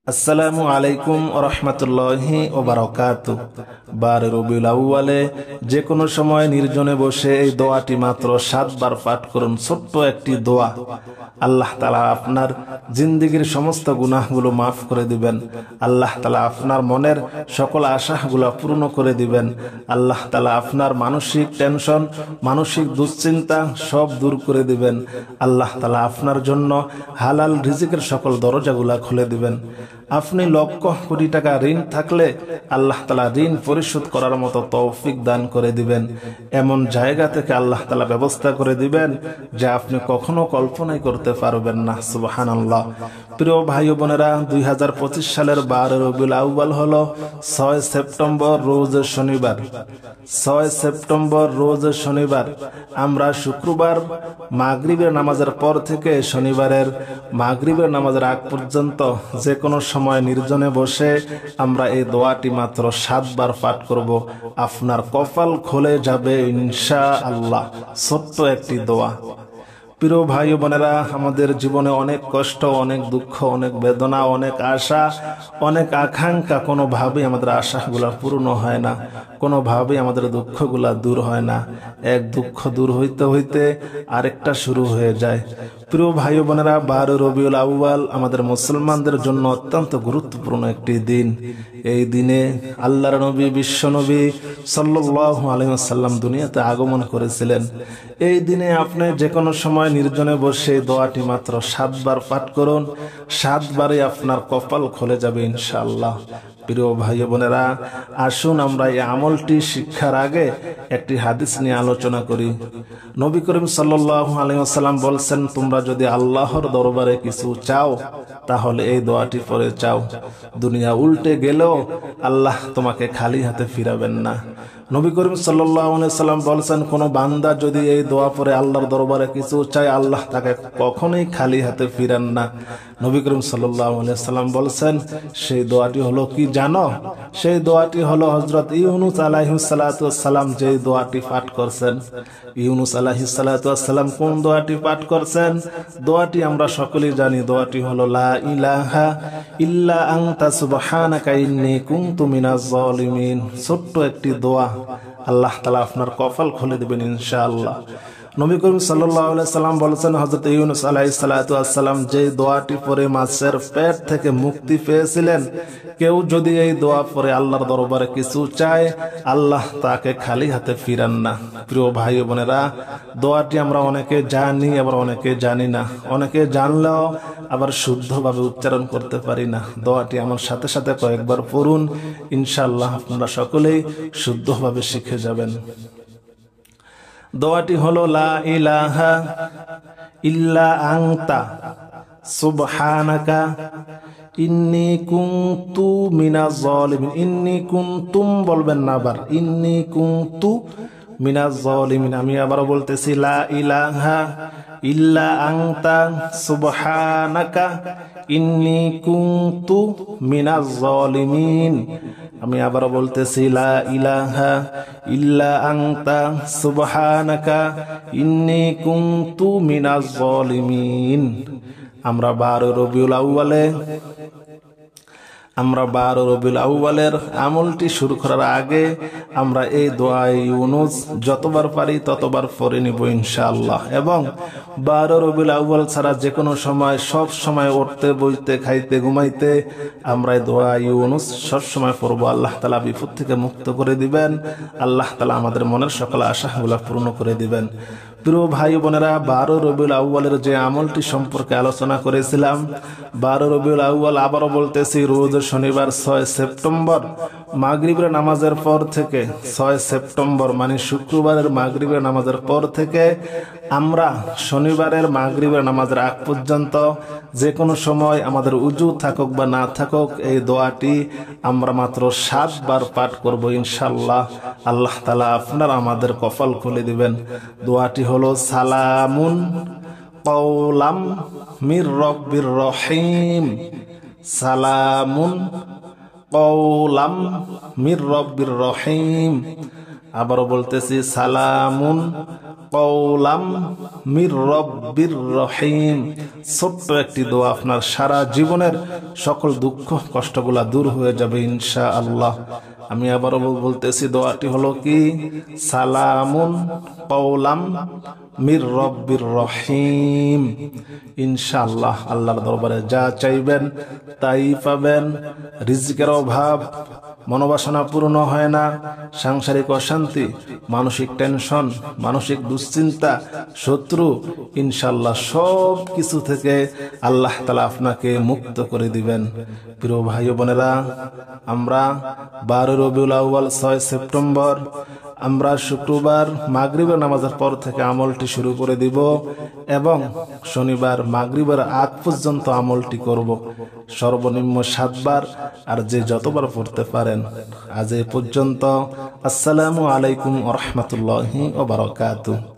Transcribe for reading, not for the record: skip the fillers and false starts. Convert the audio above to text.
আসসালামু আলাইকুম ওয়া রাহমাতুল্লাহি ওয়া বারাকাতুহু। 12 রবিউল আউয়ালে যে কোনো সময় নির্জনে বসে এই দোয়াটি মাত্র 7 বার পাঠ করুন। ছোট্ট একটি দোয়া, আল্লাহ তাআলা আপনার জিন্দেগীর সমস্ত গুনাহগুলো মাফ করে দিবেন। আল্লাহ তাআলা আপনার মনের সকল আশাগুলো পূর্ণ করে দিবেন। আল্লাহ তাআলা আপনার মানসিক টেনশন, মানসিক দুশ্চিন্তা সব দূর করে দিবেন। আল্লাহ তাআলা আপনার জন্য হালাল রিজিকের সকল দরজাগুলো খুলে দিবেন। আপনি লক্ষ কোটি টাকা ঋণ থাকলে আল্লাহ তাআলা ঋণ পরিশোধ করার মতো তৌফিক দান করে দিবেন। এমন জায়গা থেকে আল্লাহ তাআলা ব্যবস্থা করে দিবেন যা আপনি কখনো কল্পনাই করতে পারবেন না। সুবহানাল্লাহ। প্রিয় ভাই বোনেরা, 2025 সালের 12 রবিউল আউয়াল হলো 6 সেপ্টেম্বর রোজ শনিবার। 6 সেপ্টেম্বর রোজ শনিবার। আমরা শুক্রবার মাগরিবের নামাজের পর থেকে শনিবারের মাগরিবের নামাজের আগ পর্যন্ত যে কোনো সময় নির্জনে বসে আমরা এই দোয়াটি মাত্র 7 বার পাঠ করব। আপনার কপাল খুলে যাবে ইনশাআল্লাহ। ছোট্ট একটি দোয়া। প্রিয় ভাই বোনেরা, আমাদের জীবনে অনেক কষ্ট, অনেক দুঃখ, অনেক বেদনা, অনেক আশা, অনেক আকাঙ্ক্ষা। কোনোভাবেই আমাদের আশাগুলা পূর্ণ হয় না, কোনোভাবেই আমাদের দুঃখগুলা দূর হয় না। এক দুঃখ দূর হইতে হইতে আরেকটা শুরু হয়ে যায়। প্রিয় ভাই বোনেরা, 12 রবিউল আউয়াল আমাদের মুসলমানদের জন্য অত্যন্ত গুরুত্বপূর্ণ একটি দিন। এই দিনে আল্লাহর নবী, বিশ্ব নবী সাল্লাল্লাহু আলাইহি ওয়াসাল্লাম দুনিয়াতে আগমন করেছিলেন। এই দিনে আপনি যে কোনো সময় নির্জনে বসে দোয়াটি মাত্র 7 বার পাঠ করুন। 7 বারে আপনার কপাল খুলে যাবে ইনশাআল্লাহ। প্রিয় ভাই বোনেরা, আসুন আমরা এই আমলটি শিক্ষার আগে একটি হাদিস নিয়ে আলোচনা করি। নবী করিম সাল্লাল্লাহু আলাইহি ওয়াসাল্লাম বলছেন, তোমরা যদি আল্লাহর দরবারে কিছু চাও তাহলে এই দোয়াটি পড়ে চাও। দুনিয়া উল্টে গেলেও আল্লাহ তোমাকে খালি হাতে ফিরাবেন না। নবী করিম সাল্লাল্লাহু আলাইহি ওয়াসাল্লাম বলছেন, কোন বান্দা যদি এই দোয়া পড়ে আল্লাহর দরবারে কিছু চায়, আল্লাহ তাকে কখনোই খালি হাতে ফিরান না। নবী করিম সাল্লাল্লাহু আলাইহি ওয়াসাল্লাম বলছেন, সেই দোয়াটি হলো কি জানো? সেই দোয়াটি হলো হযরত ইউনূস আলাইহিস সালাতু ওয়াস সালাম যে দোয়াটি পাঠ করছেন। ইউনূস আলাইহিস সালাতু ওয়াস সালাম কোন দোয়াটি পাঠ করছেন? দোয়াটি আমরা সকলেই জানি। দোয়াটি হলো লা ইলাহা ইল্লা আনতা সুবহানাকা ইন্নী কুনতু মিনাজ জালিমিন। ছোট্ট একটি দোয়া, আল্লাহ তাআলা আপনার কপাল খুলে দিবেন ইনশাআল্লাহ। নবী করিম সাল্লাল্লাহু আলাইহি সাল্লাম বলেছেন, হযরত ইউনূস আলাইহিস সালাতু ওয়াস সালাম যে দোয়াটি পড়ে মাছের পেট থেকে মুক্তি পেয়েছিলেন, কেউ যদি এই দোয়া পড়ে আল্লাহর দরবারে কিছু চায়, আল্লাহ তাকে খালি হাতে ফিরান না। প্রিয় ভাই বোনেরা, দোয়াটি আমরা অনেকে জানি, আবার অনেকে জানি না। অনেকে জানলেও আবার শুদ্ধভাবে উচ্চারণ করতে পারি না। দোয়াটি আমার সাথে সাথে কয়েকবার পড়ুন, ইনশাআল্লাহ আপনারা সকলেই শুদ্ধভাবে শিখে যাবেন। দোয়াটি হলো লা ইলাহা ইল্লা আনতা সুবহানাকা ইন্নী কুনতু মিনাজ জালিমিন। ইন্নী কুনতুম বলবেন না, আবার ইন্নী কুনতু মিনাজ জালিমিন। আমি আবার বলতেছি, লা ইলাহা ইল্লা আনতা সুবহানাকা ইন্নী কুনতু মিনাজ জালিমিন। আমি আবার বলতেছি, লা ইলাহা ইল্লা আনতা সুবহানাকা ইন্নী কুনতু মিনাজ জালিমিন। আমরা 12 রবিউল আউয়ালের আমলটি শুরু করার আগে আমরা এই দোয়া ইউনূস যতবার পারি ততবার পড়ে নিব ইনশাআল্লাহ। এবং 12 রবিউল আউয়াল ছাড়া যে কোনো সময়, সব সময় উঠতে, বসতে, খাইতে, ঘুমাইতে আমরা এই দোয়া ইউনূস সব সময় পড়ব। আল্লাহ তাআলা বিপদ থেকে মুক্ত করে দিবেন। আল্লাহ তাআলা আমাদের মনের সকল আশাগুলো পূর্ণ করে দিবেন। প্রিয় ভাই বোনেরা, 12 রবিউল আউয়ালের যে আমলটি সম্পর্কে আলোচনা করেছিলাম, 12 রবিউল আউয়াল আবারও বলতেছি, রোজ শনিবার 6 সেপ্টেম্বর মাগরিবের নামাজের পর থেকে, 6 সেপ্টেম্বর মানে শুক্রবারের মাগরিবের নামাজের পর থেকে আমরা শনিবারের মাগরিবের নামাজের আগ পর্যন্ত যে কোনো সময় আমাদের উজু থাকুক বা না থাকুক, এই দোয়াটি আমরা মাত্র 7 বার পাঠ করব ইনশাআল্লাহ। আল্লাহ তাআলা আপনার আমাদের কপাল খুলে দিবেন। দোয়াটি হলো সালামুন কওলাম মির রব্বির রহিম। সালামুন কওলাম মির রব্বির রহিম। আবারও বলতেছি, সালামুন কওলাম মির রব্বির রহিম। ছোট্ট একটি দোয়া, আপনার সারা জীবনের সকল দুঃখ কষ্টগুলা দূর হয়ে যাবে ইনশাআল্লাহ। আমি আবারও বলতেছি, দোয়াটি হলো কি? সালামুন কওলাম মির রব্বির রহিম। ইনশাআল্লাহ আল্লাহর দরবারে যা চাইবেন তাই পাবেন। রিজিকের অভাব, মনোবাসনা পূর্ণ হয় না, সাংসারিক অশান্তি, মানসিক টেনশন, মানসিক দুশ্চিন্তা, শত্রু, ইনশাআল্লাহ সব কিছু থেকে আল্লাহ তাআলা আপনাকে মুক্ত করে দিবেন। প্রিয় ভাই ও বোনেরা, আমরা 12 রবিউল আউয়াল 6 সেপ্টেম্বর আমরা শুক্রবার মাগরিবের নামাজের পর থেকে আমলটি শুরু করে দিব এবং শনিবার মাগরিবের আগ পর্যন্ত আমলটি করব, সর্বনিম্ন 7 বার, আর যে যতবার পড়তে পারেন। আজ এ পর্যন্ত। আসসালামু আলাইকুম ওয়া রাহমাতুল্লাহি ওয়া বারাকাতুহু।